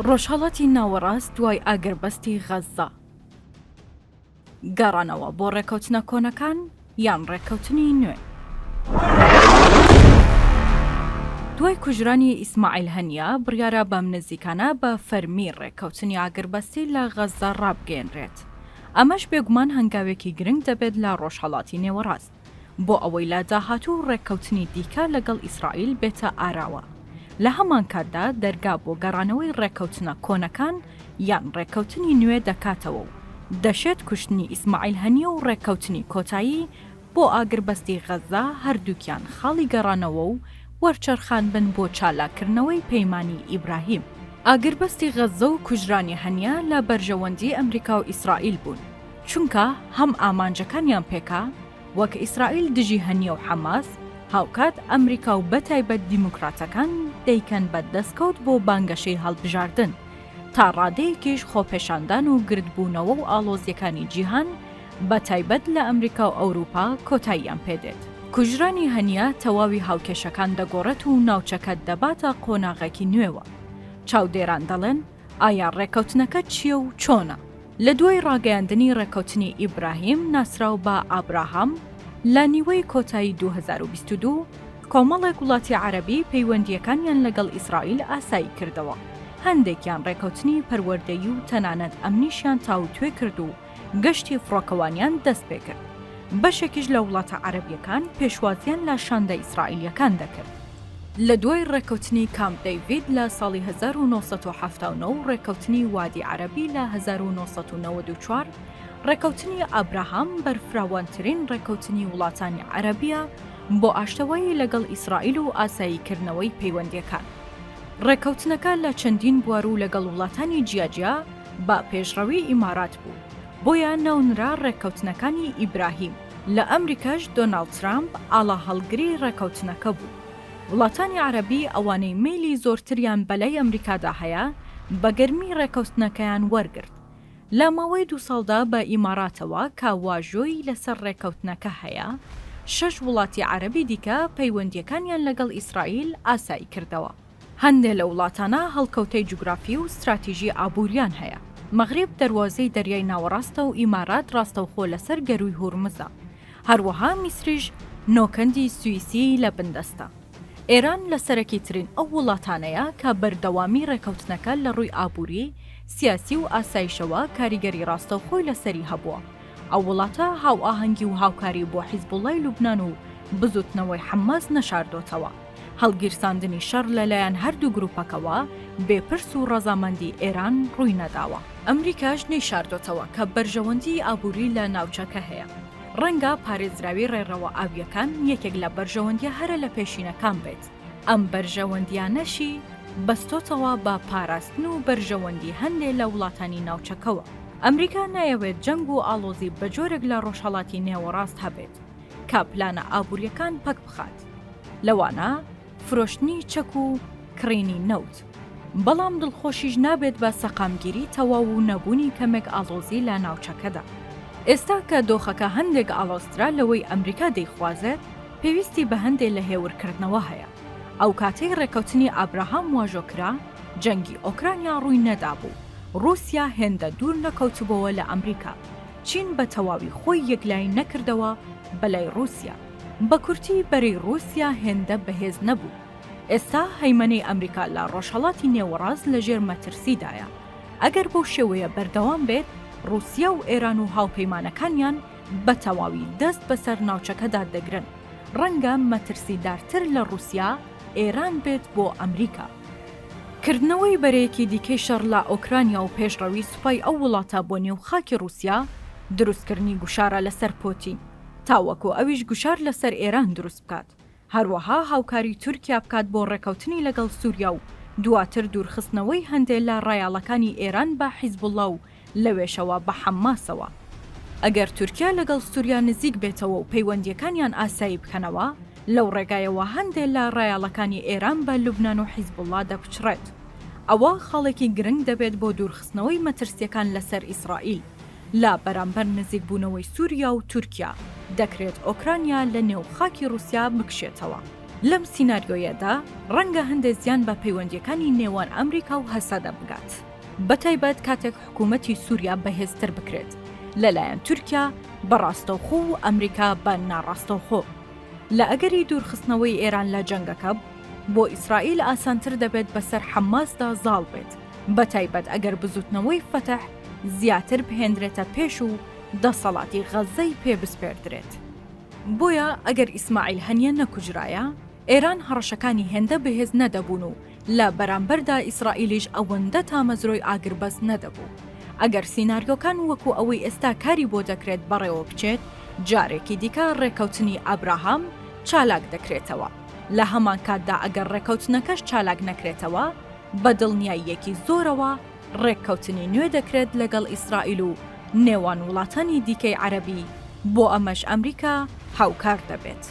ڕۆژهەڵاتی ناوەڕاست دوای ئاگربەستی غەزە. گەڕانەوە بۆ ڕێکەوتنە کۆنەکان یان ڕێکەوتنی نوێ. دوای کوژرانی ئیسماعیل هەنیا بڕیارە بەم نزیکانە بە فەرمی ڕێکەوتنی ئاگربەستی لە غەزە ڕابگەێنرێت. ئەمەش بێگومان هەنگاوێکی گرنگ دەبێت لە ڕۆژهەڵاتی نێوەڕاست بۆ ئەوەی لە داهاتوو ڕێکەوتنی دیکە لەگەڵ ئیسرائیل بێتە ئاراوە. لە هەمان کاتدا دەرگا بۆ گەڕانەوەی ڕێکەوتنە کۆنەکان یان ڕێکەوتنی نوێ دەکاتەوە و دەشێت کوشتنی ئیسماعیل هەنیە و ڕێکەوتنی کۆتایی بۆ ئاگربەستی غەزە هەردووکیان خاڵی گەڕانەوە و وەرچەرخان بن بۆ چالاکردنەوەی پەیمانی ئیبراهیم. ئاگربەستی غەزە و کوژرانی هەنیا لە بەرژەوەندی ئەمریکا و ئیسرائیل بوون، چونکە هەم ئامانجەکانیان پێکا وەک ئیسرائیل دژی هەنیە و حەماس، هاوکات ئەمریکا و بەتایبەت دیموکراتەکان دەیکەن بە دەستکەوت بۆ بانگەشەی هەڵبژاردن تا ڕادەیەکیش خۆپێشاندان و گردبوونەوە و ئاڵۆزیەکانی جیهان بەتایبەت لە ئەمریکا و ئەوروپا کۆتاییان پێدێت. کوژرانی هەنیا تەواوی هاوکێشەکان دەگۆڕێت و ناوچەکە دەباتە قۆناغێکی نوێوە. چاودێران دەڵێن ئایا ڕێکەوتنەکە چییە و چۆنە؟ لە دوای ڕاگەیاندنی ڕێکەوتنی ئیبراهیم ناسراو بە ئابراهام لە نیوەی کۆتایی 2022 کۆمەڵێک وڵاتی عەرەبی پەیوەندیەکانیان لەگەڵ ئیسرائیل ئاسایی کردەوە. هەندێکیان ڕێکەوتنی پەروەردەیی و تەنانەت ئەمنیشیان تاوتوێ کرد و گەشتی فڕۆکەوانیان دەست پێ کرد. بەشێکیش لە وڵاتە عەرەبیەکان پێشوازیان لە شاندە ئیسرائیلیەکان دەکرد. لە دوای ڕێکەوتنی کامپ دەیڤید لە ساڵی 1979 و ڕێکەوتنی وادی عەرەبی لە 1994 ڕێکەوتنی ئابراهام بەرفراوانترین ڕێکەوتنی وڵاتانی عەرەبیە بۆ ئاشتەوایی لەگەڵ ئیسرائیل و ئاساییکردنەوەی پەیوەندیەکان. ڕێکەوتنەکە لە چەندین بوار و لەگەڵ وڵاتانی جیاجیا بە پێشڕەوی ئیمارات بوو، بۆیان ناونرا ڕێکەوتنەکانی ئیبراهیم. لە ئەمریکاش دۆناڵد ترامپ ئاڵا هەڵگری ڕێکەوتنەکە بوو. وڵاتانی عەرەبی ئەوانەی میلی زۆرتریان بەلای ئەمریکادا هەیە بە گەرمی ڕێکەوتنەکەیان وەرگرت. لە ماوەی 2 ساڵدا بە ئیماراتەوە کاواژۆی لەسەر ڕێکەوتنەکە هەیە، 6 وڵاتی عەرەبی دیکە پەیوەندیەکانیان لەگەڵ ئیسرائیل ئاسایی کردەوە. هەندێک لە وڵاتانە هەڵکەوتەی جوگرافی و استراتیژی ئابووریان هەیە. مەغریب دەروازەی دەریای ناوەڕاستە و ئیمارات ڕاستەوخۆ لەسەر گەروی هورمزە. هەروەها میسریش نۆکەندی سوئیسی لە بندەستە. ئێران لە سەرەکی ترین ئەو وڵاتانەیە کە بەردەوامی ڕێکەوتنەکە لە ڕووی ئابووری، سیاسی و ئاسایشەوە کاریگەری ڕاستەوخۆی لەسەری هەبووە. ئەو وڵاتە هاو ئاهەنگی و هاوکاری بۆ حیزبوڵای لوبنان و بزوتنەوەی حەماس نەشاردۆتەوە. هەڵگیرساندنی شەڕ لەلایەن هەردوو گروپەکەوە بێپرس و ڕەزامەندی ئێران ڕووی نەداوە. ئەمریکاش نەیشاردۆتەوە کە بەرژەوەندی ئابووری لە ناوچەکە هەیە. ڕەنگە پارێزراوی ڕێڕەوە ئاویەکان یەکێک لە بەرژەوەندیە هەرە لە پێشینەکان بێت. ئەم بەرژەوەندیانەشی بەستۆتەوە بە پاراستن و بەرژەوەندی هەندێک لە وڵاتانی ناوچەکەوە. ئەمریکا نایەوێت جەنگ و ئاڵۆزی بە جۆرێک لە ڕۆژهەڵاتی نێوەڕاست هەبێت کە پلانە ئابووریەکان پەک بخات. لەوانە فرۆشتنی چەک و کڕینی نەوت. بەڵام دڵخۆشیش نابێت بە سەقامگیری تەواو و نەبوونی کەمێک ئاڵۆزی لە ناوچەکەدا. ئێستا کە دۆخەکە هەندێک ئاڵۆسترا لەوەی ئەمریکا دەیخوازێت، پێویستی بە هەندێک لە هێورکردنەوە هەیە. ئەو کاتەی ڕێکەوتنی ئابراهام واژۆکرا، جەنگی ئۆکرانیا ڕووی نەدابوو. رووسیا هێندە دوور نەکەوتبەوە لە ئەمریکا. چین بە تەواوی خۆی یەکلای نەکردەوە بەلای رووسیا. بە کورتی بەرەی رووسیا هێندە بەهێز نەبوو. ئێستا هەیمەنەی ئەمریکا لە ڕۆژهەڵاتی نێوەڕاست لەژێر مەترسیدایە. ئەگەر بەو شێوەیە بەردەوام بێت، رووسیا و ئێران و هاوپەیمانەکانیان بە تەواوی دەست بەسەر ناوچەکەدا دەگرن. ڕەنگە مەترسیدارتر لە رووسیا ئێران بێت بۆ ئەمریکا. کردنەوەی بەرەیەکی دیکەی شەڕ لە ئۆکرانیا و پێشڕەوی سوپای ئەو وڵاتە بۆ نێو خاکی رووسیا دروستکردنی گوشارە لەسەر پۆتین، تاوەکو ئەویش گوشار لەسەر ئێران دروست بکات. هەروەها هاوکاری تورکیا بکات بۆ ڕێکەوتنی لەگەڵ سووریا و دواتر دوورخستنەوەی هەندێک لە ڕایاڵەکانی ئێران بە حیزبوڵڵا و لەوێشەوە بە حەماسەوە. ئەگەر تورکیا لەگەڵ سووریا نزیک بێتەوە و پەیوەندیەکانیان ئاسایی بکەنەوە، لەو ڕێگایەوە هەندێک لە ڕایاڵەکانی ئێران بە لوبنان و حیزبوڵڵا دەپچڕێت. ئەوە خاڵێکی گرنگ دەبێت بۆ دوورخستنەوەی مەترسیەکان لەسەر ئیسرائیل. لا بەرامبەر نزیکبوونەوەی سووریا و تورکیا دەکرێت ئۆکرانیا لە نێو خاکی رووسیا بکشێتەوە. لەم سیناریۆیەدا ڕەنگە هەندێک زیان بە پەیوەندیەکانی نێوان ئەمریکا و هەسەدە بگات. بەتایبەت کاتێک حکوومەتی سووریا بەهێزتر بکرێت لەلایەن تورکیا بەڕاستەوخۆ و ئەمریکا بە ناڕاستەوخۆ. لە ئەگەری دوورخستنەوەی ئێران لە جەنگەکە بۆ ئیسرائیل ئاسانتر دەبێت بەسەر حەماسدا زاڵ بێت، بەتایبەت ئەگەر بزوتنەوەی فەتەح زیاتر بهێنرێتە پێش و دەسەڵاتی غەزەی پێ بسپێردرێت. بۆیە ئەگەر ئیسماعیل هەنیە نەکوژرایە، ئێران هەڕەشەکانی هێندە بەهێز نەدەبوون و لە بەرامبەردا ئیسرائیلیش ئەوەندە تامەزرۆی ئاگربەس نەدەبوو. ئەگەر سیناریۆکان وەکو ئەوەی ئێستا کاری بۆ دەکرێت بەڕێوە بچێت، جارێکی دیکە ڕێکەوتنی ئابراهام چالاک دەکرێتەوە. لە هەمان کاتدا ئەگەر ڕێکەوتنەکەش چالاک نەکرێتەوە، بە دڵنیاییەکی زۆرەوە ڕێککەوتنی نوێ دەکرێت لەگەڵ ئیسرائیل و نێوان وڵاتانی دیکەی عەرەبی، بۆ ئەمەش ئەمریکا هاوکار دەبێت.